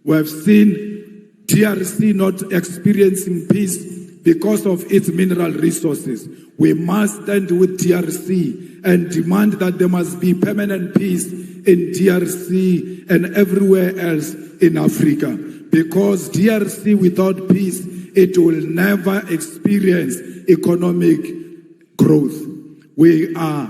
We have seen DRC not experiencing peace because of its mineral resources. We must stand with DRC and demand that there must be permanent peace in DRC and everywhere else in Africa. Because DRC without peace, it will never experience economic growth. We are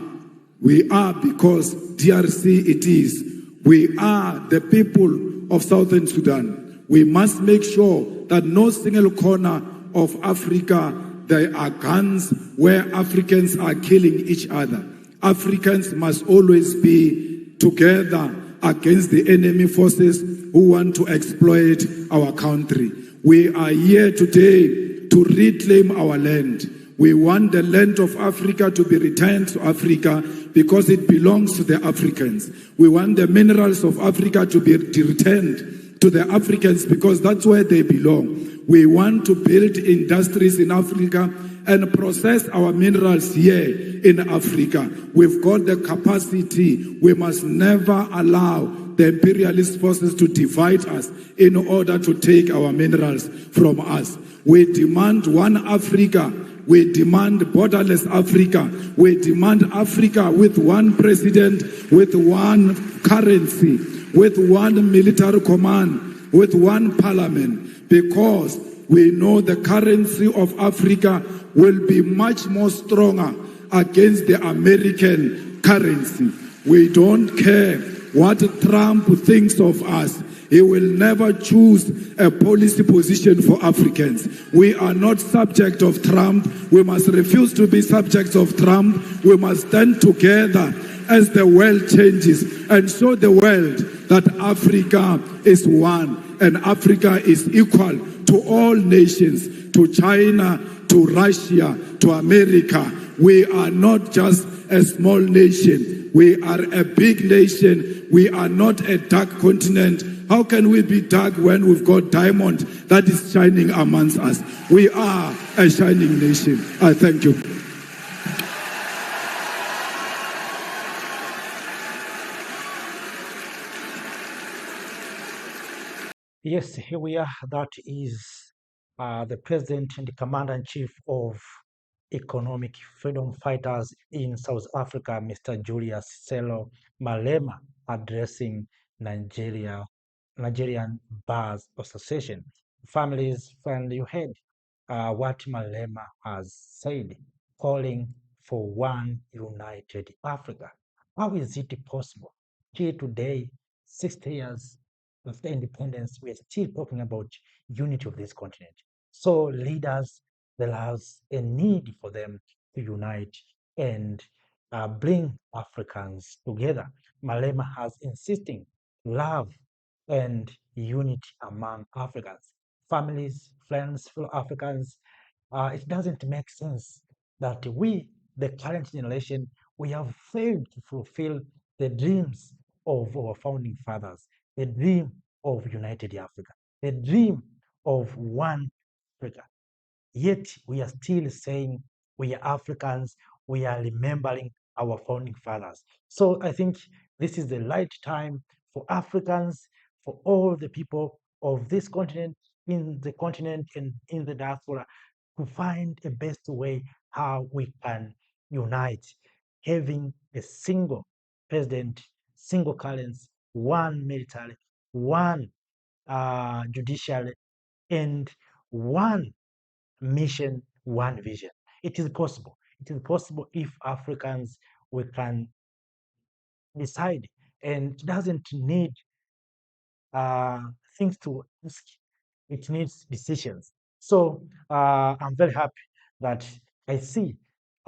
because DRC it is. We are the people of Southern Sudan. We must make sure that no single corner of Africa there are guns where Africans are killing each other. Africans must always be together against the enemy forces who want to exploit our country. We are here today to reclaim our land. We want the land of Africa to be returned to Africa because it belongs to the Africans. We want the minerals of Africa to be returned to the Africans because that's where they belong. We want to build industries in Africa and process our minerals here in Africa. We've got the capacity. We must never allow the imperialist forces to divide us in order to take our minerals from us. We demand one Africa. We demand borderless Africa. We demand Africa with one president, with one currency, with one military command, with one parliament, because we know the currency of Africa will be much more stronger against the American currency. We don't care what Trump thinks of us. He will never choose a policy position for Africans. We are not subject of Trump. We must refuse to be subjects of Trump. We must stand together as the world changes and show the world that Africa is one and Africa is equal to all nations, to China, to Russia, to America. We are not just a small nation. We are a big nation. We are not a dark continent. How can we be dark when we've got diamond that is shining amongst us? We are a shining nation. I thank you. Yes, here we are. That is the president and the commander-in-chief of economic freedom fighters in South Africa, Mr. Julius Malema, addressing Nigerian Bars Association. Families, friend, you heard what Malema has said, calling for one united Africa. How is it possible? Till today, 60 years after independence, we are still talking about unity of this continent. So leaders, there is a need for them to unite and bring Africans together. Malema has insisting love and unity among Africans, families, friends, fellow Africans. It doesn't make sense that we, the current generation, we have failed to fulfill the dreams of our founding fathers, the dream of united Africa, the dream of one Africa. Yet we are still saying we are Africans, we are remembering our founding fathers. So I think this is the right time for Africans, for all the people of this continent, in the continent and in the diaspora, to find a best way how we can unite, having a single president, single currency, one military, one judiciary, and one mission, one vision. It is possible. It is possible if Africans we can decide, and it doesn't need things to ask. It needs decisions. So I'm very happy that I see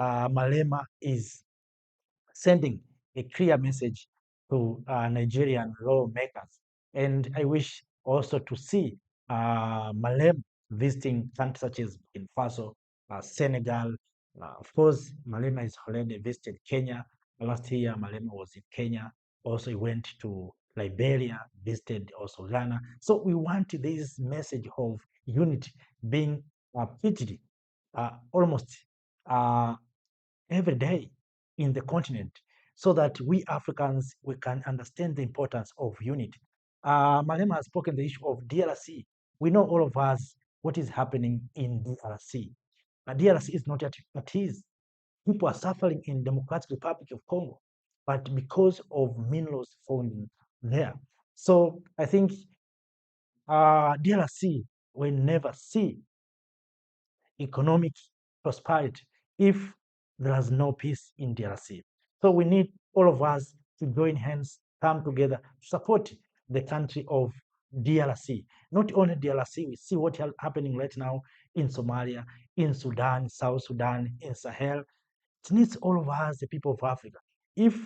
Malema is sending a clear message to Nigerian lawmakers. And I wish also to see Malema visiting countries such as Burkina Faso, Senegal. Of course, Malema has already visited Kenya. Last year, Malema was in Kenya. Also, he went to Liberia, visited also Ghana. So we want this message of unity being preached almost every day in the continent, so that we Africans we can understand the importance of unity. Malema has spoken the issue of DRC. We know all of us what is happening in DRC. DRC is not at ease. People are suffering in Democratic Republic of Congo, but because of minerals found there. So I think DRC will never see economic prosperity if there is no peace in DRC. So we need all of us to join hands, come together to support the country of DRC. Not only DRC, we see what is happening right now in Somalia, in Sudan, South Sudan, in Sahel. It needs all of us, the people of Africa. If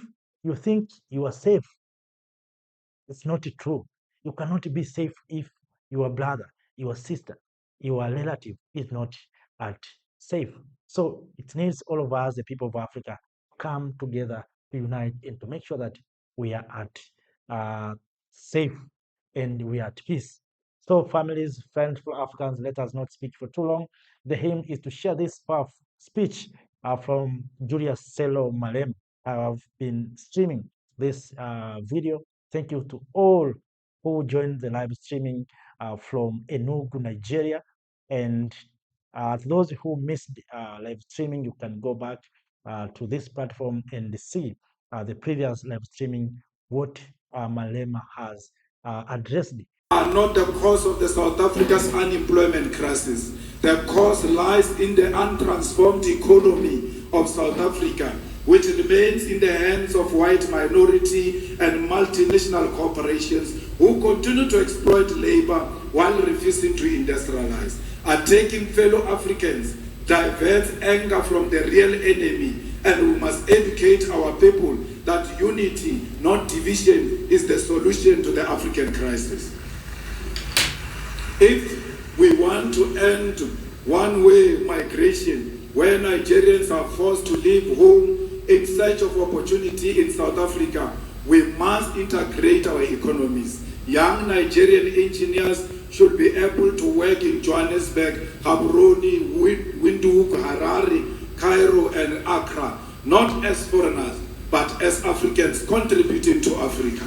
you think you are safe, it's not true. You cannot be safe if your brother, your sister, your relative is not at safe. So it needs all of us, the people of Africa, come together to unite and to make sure that we are at safe and we are at peace. So families, friends, for Africans, let us not speak for too long. The aim is to share this powerful speech from Julius Malema. I have been streaming this video. Thank you to all who joined the live streaming from Enugu, Nigeria. And to those who missed live streaming, you can go back to this platform and see the previous live streaming, what Malema has addressed. Are not the cause of the South Africa's unemployment crisis. The cause lies in the untransformed economy of South Africa, which remains in the hands of white minority and multinational corporations who continue to exploit labor while refusing to industrialize. Attacking fellow Africans diverts anger from the real enemy, and we must educate our people that unity, not division, is the solution to the African crisis. If we want to end one-way migration, where Nigerians are forced to leave home in search of opportunity in South Africa, we must integrate our economies. Young Nigerian engineers should be able to work in Johannesburg, Gaborone, Windhoek, Harare, Cairo, and Accra, not as foreigners, but as Africans contributing to Africa.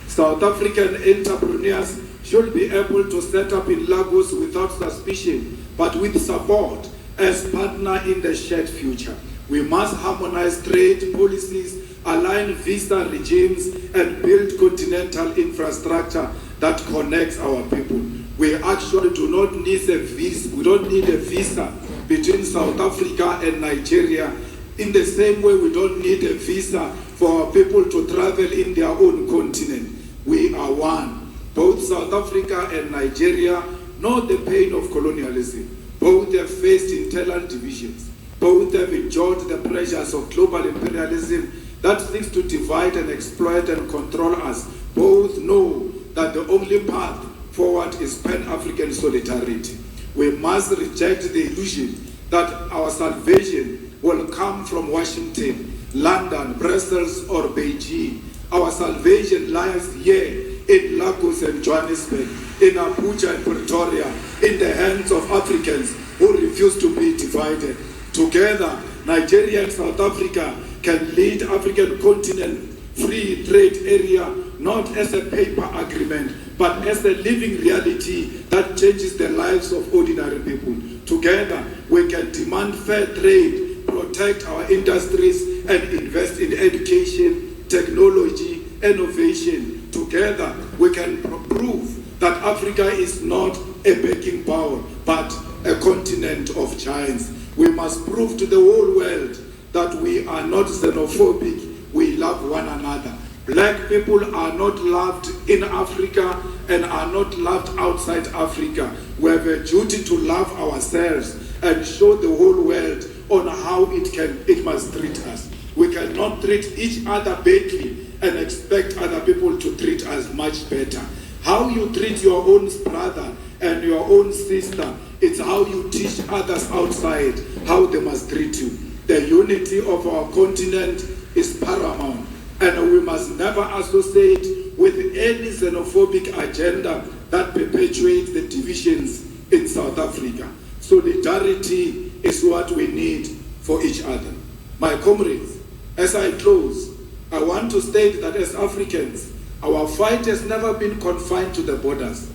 South African entrepreneurs should be able to set up in Lagos without suspicion, but with support as partner in the shared future. We must harmonize trade policies, align visa regimes, and build continental infrastructure that connects our people. We actually do not need a visa. We don't need a visa between South Africa and Nigeria. In the same way, we don't need a visa for our people to travel in their own continent. We are one. Both South Africa and Nigeria know the pain of colonialism. Both have faced internal divisions. Both have endured the pressures of global imperialism that seeks to divide and exploit and control us. Both know that the only path forward is Pan-African solidarity. We must reject the illusion that our salvation will come from Washington, London, Brussels, or Beijing. Our salvation lies here in Lagos and Johannesburg, in Abuja and Pretoria, in the hands of Africans who refuse to be divided. Together, Nigeria and South Africa can lead African continent free trade area not as a paper agreement, but as a living reality that changes the lives of ordinary people. Together, we can demand fair trade, protect our industries, and invest in education, technology, innovation. Together, we can prove that Africa is not a begging bowl, but a continent of giants. We must prove to the whole world that we are not xenophobic, we love one another. Black people are not loved in Africa and are not loved outside Africa. We have a duty to love ourselves and show the whole world on how it must treat us. We cannot treat each other badly and expect other people to treat us much better. How you treat your own brother and your own sister, it's how you teach others outside how they must treat you. The unity of our continent is paramount, and we must never associate with any xenophobic agenda that perpetuates the divisions in South Africa. Solidarity is what we need for each other. My comrades, as I close, I want to state that as Africans, Our fight has never been confined to the borders.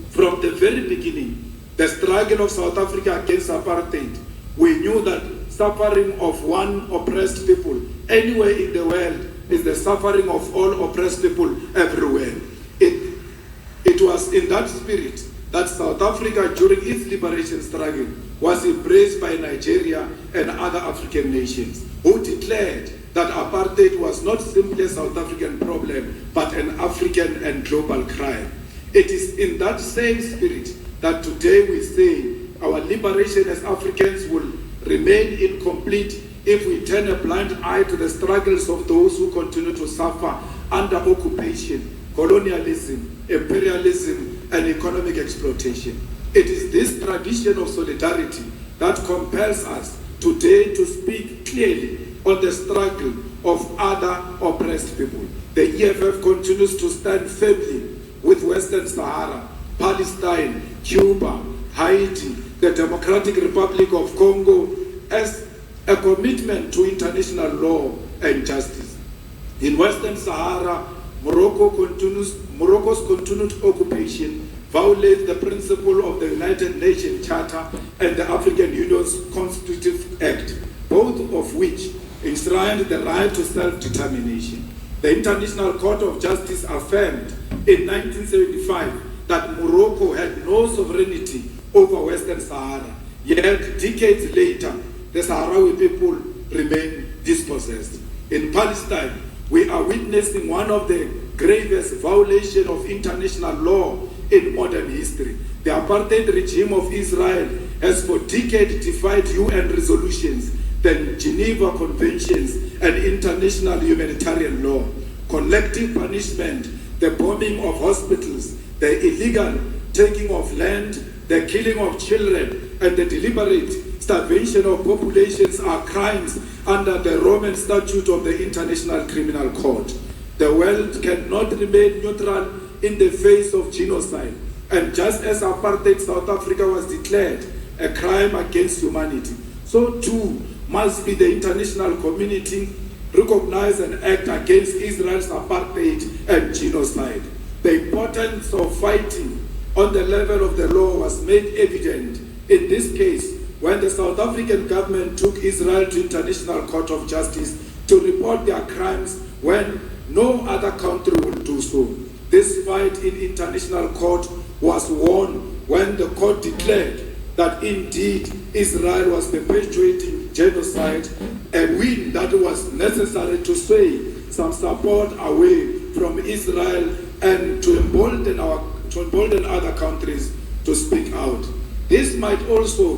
From the very beginning, the struggle of South Africa against apartheid, we knew that suffering of one oppressed people anywhere in the world is the suffering of all oppressed people everywhere. It was in that spirit that South Africa, during its liberation struggle, was embraced by Nigeria and other African nations, who declared that apartheid was not simply a South African problem, but an African and global crime. It is in that same spirit that today we say our liberation as Africans will remain incomplete if we turn a blind eye to the struggles of those who continue to suffer under occupation, colonialism, imperialism, and economic exploitation. It is this tradition of solidarity that compels us today to speak clearly on the struggle of other oppressed people. The EFF continues to stand firmly with Western Sahara, Palestine, Cuba, Haiti, the Democratic Republic of Congo as a commitment to international law and justice. In Western Sahara, Morocco's continued occupation violates the principle of the United Nations Charter and the African Union's Constitutive Act, both of which enshrined the right to self-determination. The International Court of Justice affirmed in 1975 that Morocco had no sovereignty over Western Sahara, yet decades later, the Sahrawi people remain dispossessed. In Palestine, we are witnessing one of the gravest violations of international law in modern history. The apartheid regime of Israel has for decades defied UN resolutions, the Geneva Conventions, and international humanitarian law. Collective punishment, the bombing of hospitals, the illegal taking of land, the killing of children, and the deliberate starvation of populations are crimes under the Roman Statute of the International Criminal Court. The world cannot remain neutral in the face of genocide. And just as apartheid South Africa was declared a crime against humanity, so too must be the international community recognize and act against Israel's apartheid and genocide. The importance of fighting on the level of the law was made evident in this case when the South African government took Israel to International Court of Justice to report their crimes when no other country will do so. This fight in international court was won when the court declared that indeed Israel was perpetuating genocide, a win that was necessary to sway some support away from Israel and to embolden other countries to speak out. This fight also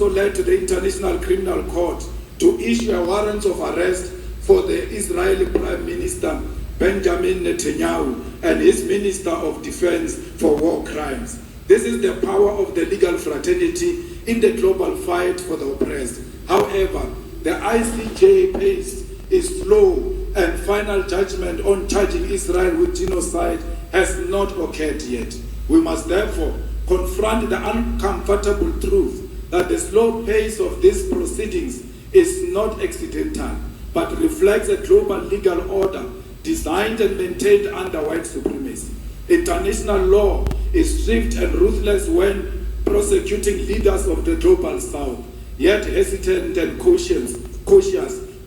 led to the International Criminal Court to issue a warrant of arrest for the Israeli Prime Minister Benjamin Netanyahu and his Minister of Defense for war crimes. This is the power of the legal fraternity in the global fight for the oppressed. However, the ICJ pace is slow and final judgment on charging Israel with genocide has not occurred yet. We must therefore confront the uncomfortable truth that the slow pace of these proceedings is not accidental, but reflects a global legal order designed and maintained under white supremacy. International law is swift and ruthless when prosecuting leaders of the global south, yet hesitant and cautious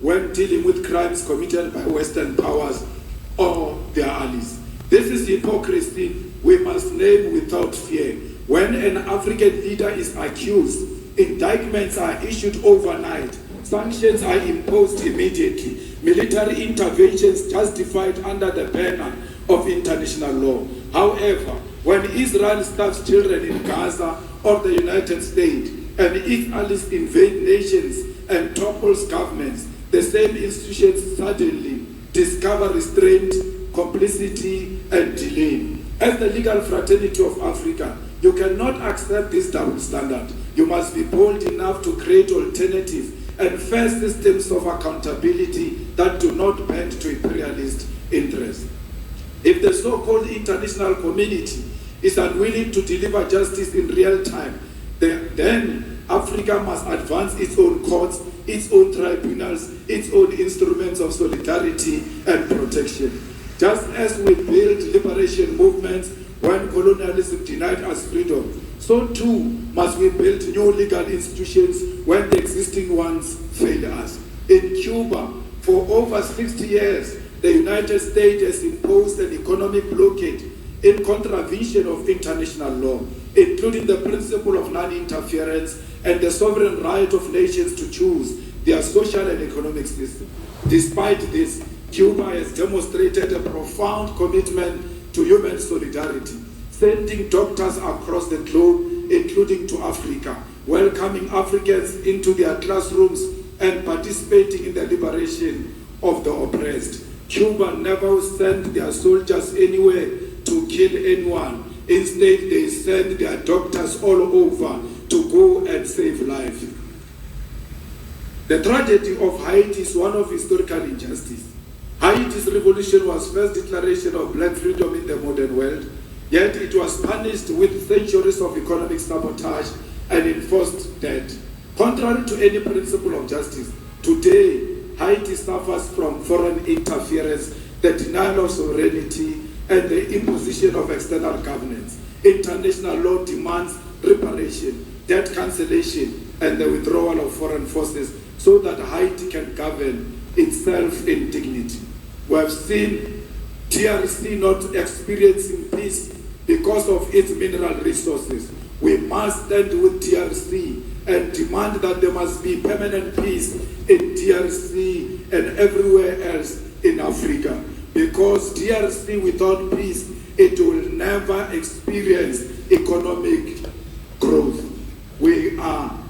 when dealing with crimes committed by Western powers or their allies. This is hypocrisy we must name without fear. When an African leader is accused, indictments are issued overnight, sanctions are imposed immediately, military interventions justified under the banner of international law. However, when Israel stabs children in Gaza or the United States and its allies invade nations and topples governments, the same institutions suddenly discover restraint, complicity, and delay. As the legal fraternity of Africa, you cannot accept this double standard. You must be bold enough to create alternative and fair systems of accountability that do not bend to imperialist interests. If the so-called international community is unwilling to deliver justice in real time, then Africa must advance its own courts, its own tribunals, its own instruments of solidarity and protection. Just as we built liberation movements when colonialism denied us freedom, so too must we build new legal institutions when the existing ones fail us. In Cuba, for over 60 years, the United States has imposed an economic blockade in contravention of international law, including the principle of non-interference and the sovereign right of nations to choose their social and economic system. Despite this, Cuba has demonstrated a profound commitment to human solidarity, sending doctors across the globe, including to Africa, welcoming Africans into their classrooms and participating in the liberation of the oppressed. Cuba never sent their soldiers anywhere to kill anyone. Instead, they send their doctors all over to go and save lives. The tragedy of Haiti is one of historical injustice. Haiti's revolution was first declaration of black freedom in the modern world, yet it was punished with centuries of economic sabotage and enforced debt. Contrary to any principle of justice, today Haiti suffers from foreign interference, the denial of sovereignty, and the imposition of external governance. International law demands reparation, debt cancellation, and the withdrawal of foreign forces so that Haiti can govern itself in dignity. We have seen DRC not experiencing peace because of its mineral resources. We must stand with DRC and demand that there must be permanent peace in DRC and everywhere else in Africa. Because DRC without peace, it will never experience economic growth. We are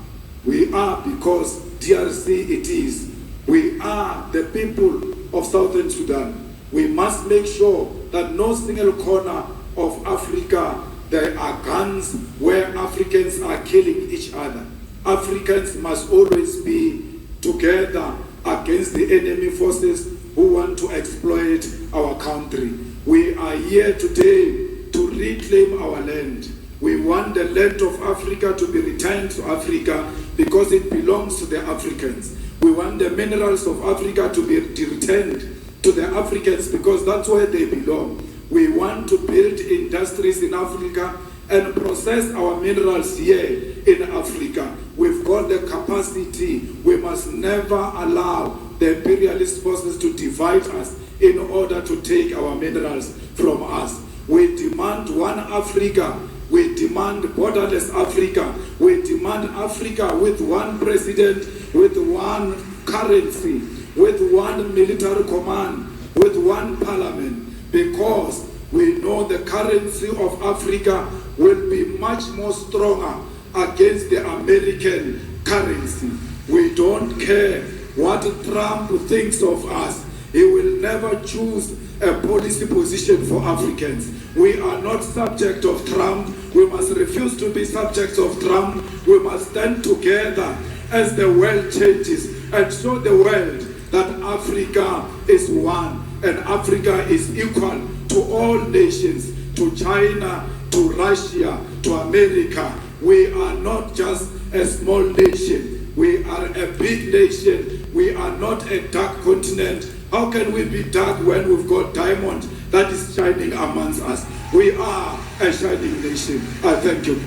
because DRC it is. We are the people of Southern Sudan. We must make sure that no single corner of Africa there are guns where Africans are killing each other. Africans must always be together against the enemy forces who want to exploit our country. We are here today to reclaim our land. We want the land of Africa to be returned to Africa because it belongs to the Africans. We want the minerals of Africa to be returned to the Africans because that's where they belong. We want to build industries in Africa and process our minerals here in Africa. We've got the capacity. We must never allow the imperialist forces to divide us in order to take our minerals from us. We demand one Africa. We demand borderless Africa. We demand Africa with one president, with one currency, with one military command, with one parliament, because we know the currency of Africa will be much more stronger against the American currency. We don't care what Trump thinks of us. He will never choose a policy position for Africans. We are not subject of Trump. We must refuse to be subjects of Trump. We must stand together as the world changes and show the world that Africa is one and Africa is equal to all nations, to China, to Russia, to America. We are not just a small nation. We are a big nation. We are not a dark continent. How can we be dark when we've got diamond that is shining amongst us? We are a shining nation. I thank you.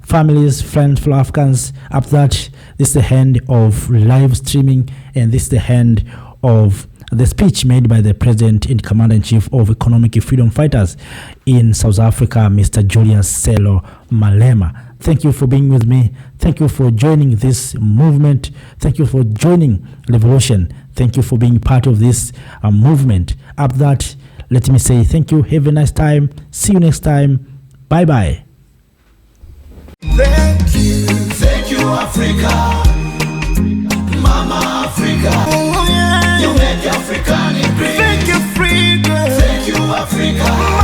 Families, friends, fellow Africans, after that, this is the end of live streaming, and this is the end of the speech made by the President and Commander-in-Chief of Economic Freedom Fighters in South Africa, Mr. Julius Malema. Thank you for being with me. Thank you for joining this movement. Thank you for joining Revolution. Thank you for being part of this movement. After that, let me say thank you. Have a nice time. See you next time. Bye-bye. Thank you, Africa, Mama Africa. Oh, yeah. You make African great. Thank you, Africa. Thank you, Africa.